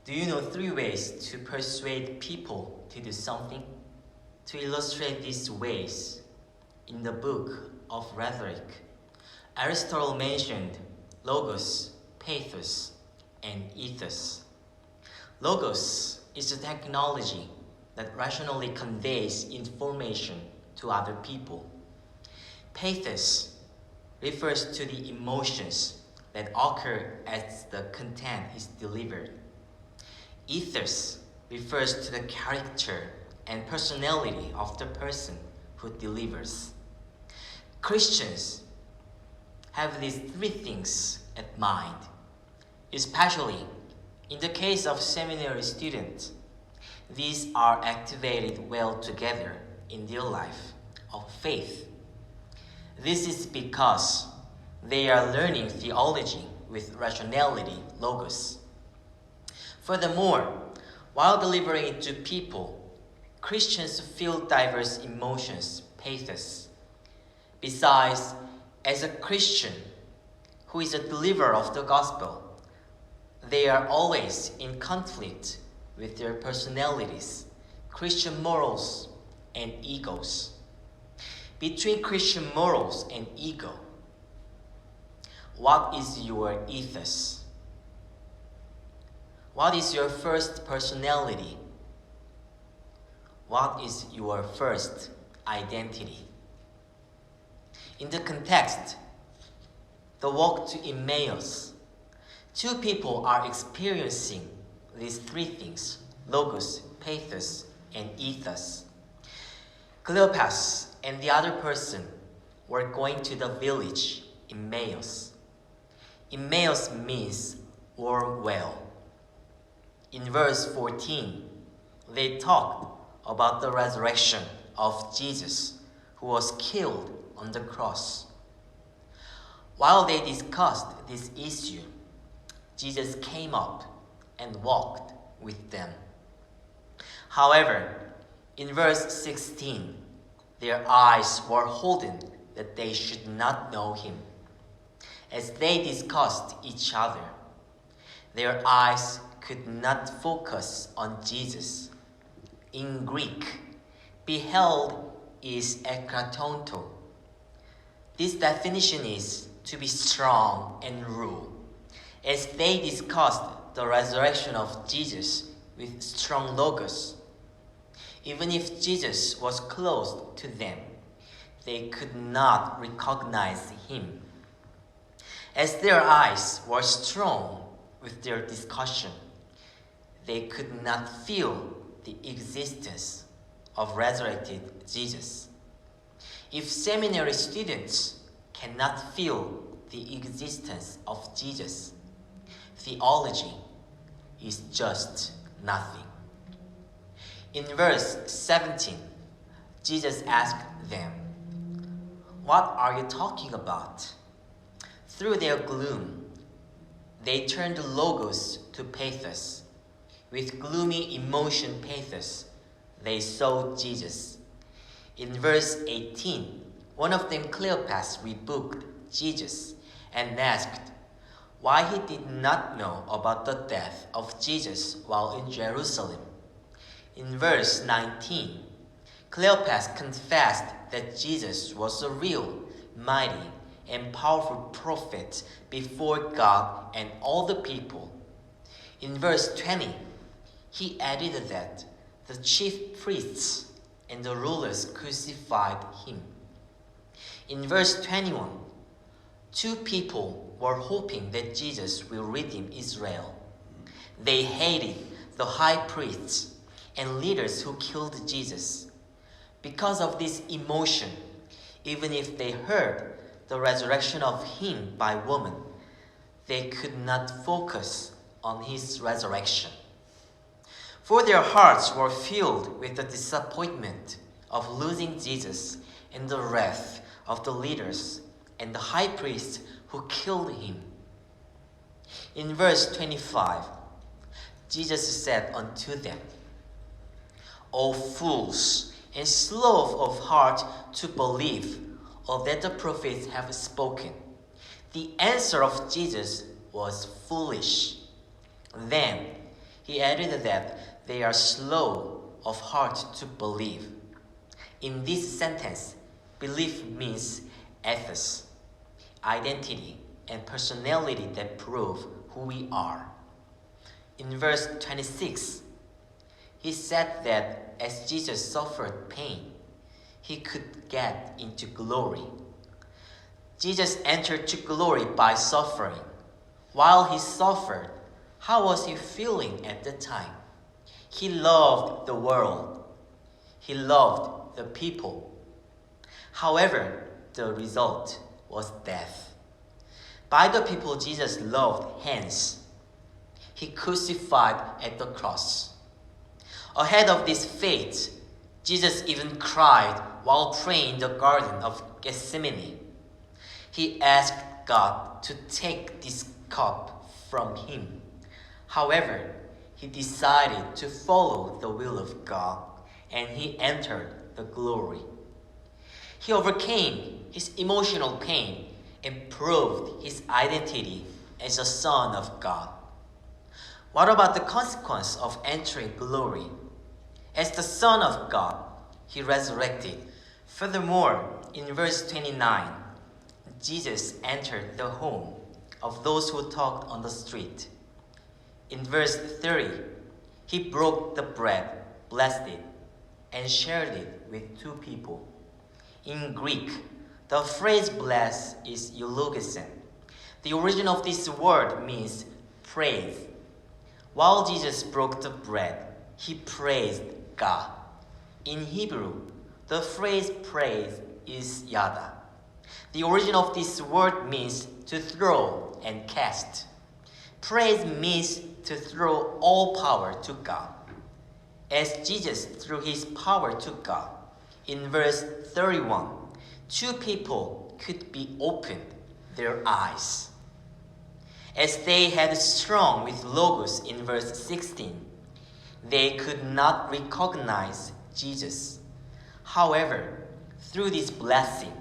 Do you know 3 ways to persuade people to do something? To illustrate these ways, in the book of Rhetoric, Aristotle mentioned logos, pathos, and ethos. Logos is a technology that rationally conveys information to other people. Pathos refers to the emotions that occur as the content is delivered. Ethos refers to the character and personality of the person who delivers. Christians have these 3 things at mind, especially in the case of seminary students. These are activated well together in their life of faith. This is because they are learning theology with rationality, logos. Furthermore, while delivering it to people, Christians feel diverse emotions, pathos. Besides, as a Christian who is a deliverer of the gospel, they are always in conflict with their personalities, Christian morals, and egos. Between Christian morals and ego, what is your ethos? What is your first personality? What is your first identity? In the context, the walk to Emmaus, 2 people are experiencing these 3 things, logos, pathos, and ethos. Cleopas and the other person were going to the village, Emmaus. Emmaus means warm well. In verse 14, they talked about the resurrection of Jesus, who was killed on the cross. While they discussed this issue, Jesus came up and walked with them. However, in verse 16, their eyes were holden that they should not know him. As they discussed each other, their eyes could not focus on Jesus. In Greek, beheld is ekratonto. This definition is to be strong and rule. As they discussed the resurrection of Jesus with strong logos, even if Jesus was close to them, they could not recognize him. As their eyes were strong with their discussion, they could not feel the existence of resurrected Jesus. If seminary students cannot feel the existence of Jesus, theology is just nothing. In verse 17, Jesus asked them, "What are you talking about?" Through their gloom, they turned logos to pathos. With gloomy emotion pathos, they saw Jesus. In verse 18, one of them, Cleopas, rebuked Jesus and asked why he did not know about the death of Jesus while in Jerusalem. In verse 19, Cleopas confessed that Jesus was a real, mighty, and powerful prophet before God and all the people. In verse 20, he added that the chief priests and the rulers crucified him. In verse 21, 2 people were hoping that Jesus will redeem Israel. They hated the high priests and leaders who killed Jesus. Because of this emotion, even if they heard the resurrection of him by woman, they could not focus on his resurrection. For their hearts were filled with the disappointment of losing Jesus and the wrath of the leaders and the high priest who killed him. In verse 25, Jesus said unto them, "O fools, and slow of heart to believe all that the prophets have spoken." The answer of Jesus was foolish. Then He added that they are slow of heart to believe. In this sentence, belief means ethos, identity, and personality that prove who we are. In verse 26, he said that as Jesus suffered pain, he could get into glory. Jesus entered to glory by suffering. While he suffered, how was he feeling at the time? He loved the world. He loved the people. However, the result was death. By the people Jesus loved, hence, he crucified at the cross. Ahead of this fate, Jesus even cried while praying in the Garden of Gethsemane. He asked God to take this cup from him. However, he decided to follow the will of God, and he entered the glory. He overcame his emotional pain and proved his identity as a son of God. What about the consequence of entering glory? As the Son of God, he resurrected. Furthermore, in verse 29, Jesus entered the home of those who talked on the street. In verse 30, he broke the bread, blessed it, and shared it with two people. In Greek, the phrase bless is eulogesin. The origin of this word means praise. While Jesus broke the bread, he praised God. In Hebrew, the phrase praise is yada. The origin of this word means to throw and cast. Praise means to throw all power to God. As Jesus threw his power to God, in verse 31, two people could be opened their eyes. As they had strong with logos in verse 16, they could not recognize Jesus. However, through this blessing,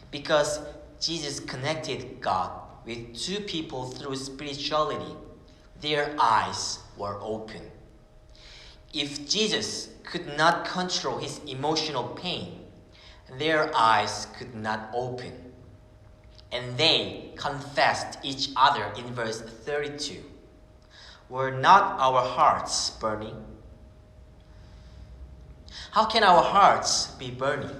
because Jesus connected God with two people through spirituality, their eyes were open. If Jesus could not control his emotional pain, their eyes could not open. And they confessed each other in verse 32. Were not our hearts burning? How can our hearts be burning?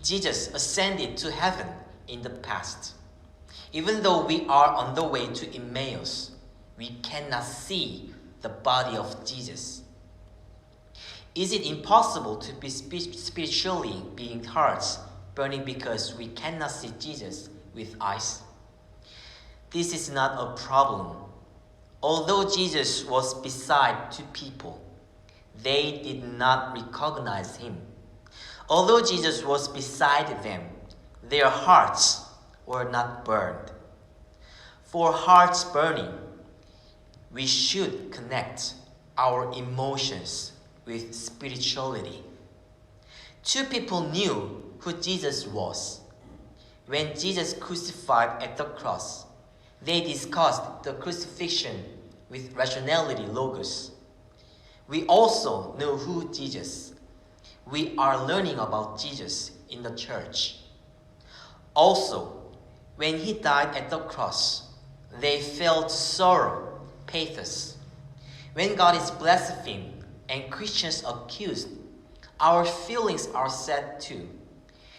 Jesus ascended to heaven in the past. Even though we are on the way to Emmaus, we cannot see the body of Jesus. Is it impossible to be spiritually being hearts burning because we cannot see Jesus with eyes? This is not a problem. Although Jesus was beside two people, they did not recognize him. Although Jesus was beside them, their hearts were not burned. For hearts burning, we should connect our emotions with spirituality. Two people knew who Jesus was. When Jesus crucified at the cross, they discussed the crucifixion with rationality logos. We also know who Jesus. We are learning about Jesus in the church. Also, when he died at the cross, they felt sorrow, pathos. When God is blasphemed and Christians accused, our feelings are sad too.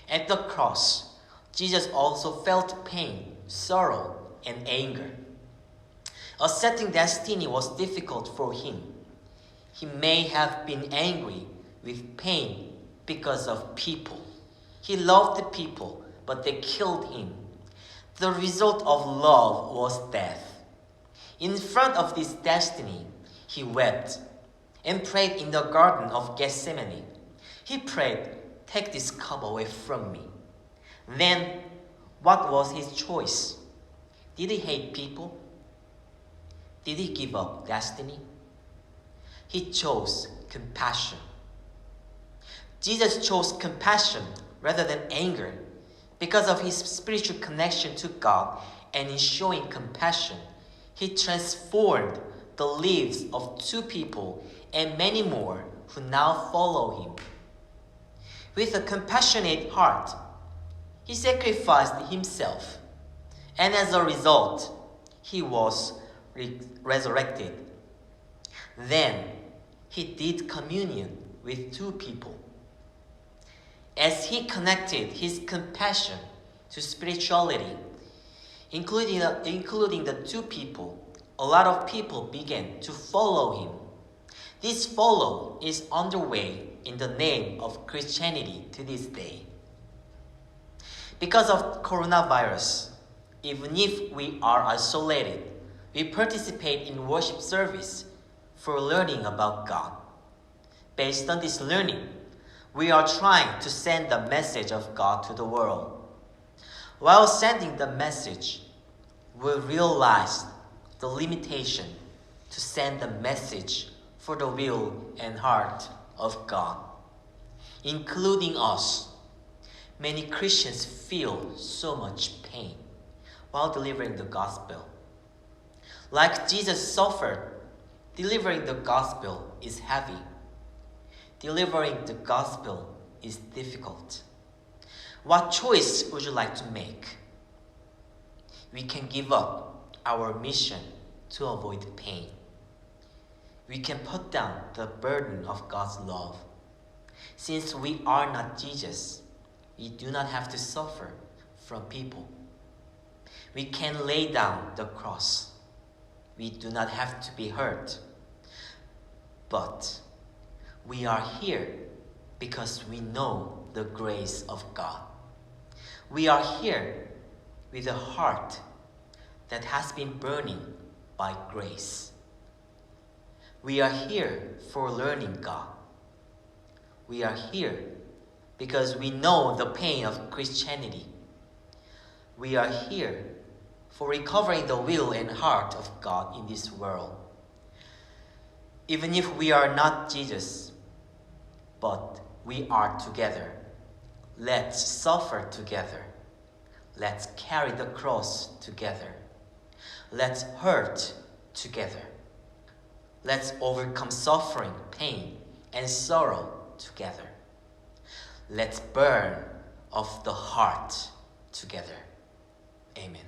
At the cross, Jesus also felt pain, sorrow, and anger. Accepting destiny was difficult for him. He may have been angry with pain because of people. He loved the people, but they killed him. The result of love was death. In front of this destiny, he wept and prayed in the Garden of Gethsemane. He prayed, "Take this cup away from me." Then, what was his choice? Did he hate people? Did he give up destiny? He chose compassion. Jesus chose compassion rather than anger because of his spiritual connection to God, and in showing compassion, he transformed the lives of 2 people and many more who now follow him. With a compassionate heart, he sacrificed himself, and as a result, he was resurrected. Then he did communion with 2 people. As he connected his compassion to spirituality, including the 2 people, a lot of people began to follow him. This follow is underway in the name of Christianity to this day. Because of coronavirus, even if we are isolated, we participate in worship service for learning about God. Based on this learning, we are trying to send the message of God to the world. While sending the message, we realized the limitation to send the message for the will and heart of God, including us. Many Christians feel so much pain while delivering the gospel. Like Jesus suffered, delivering the gospel is heavy. Delivering the gospel is difficult. What choice would you like to make? We can give up our mission to avoid pain. We can put down the burden of God's love. Since we are not Jesus, we do not have to suffer from people. We can lay down the cross. We do not have to be hurt. But we are here because we know the grace of God. We are here with a heart that has been burning by grace. We are here for learning God. We are here because we know the pain of Christianity. We are here for recovering the will and heart of God in this world. Even if we are not Jesus, but we are together. Let's suffer together. Let's carry the cross together. Let's hurt together. Let's overcome suffering, pain, and sorrow together. Let's burn of the heart together. Amen.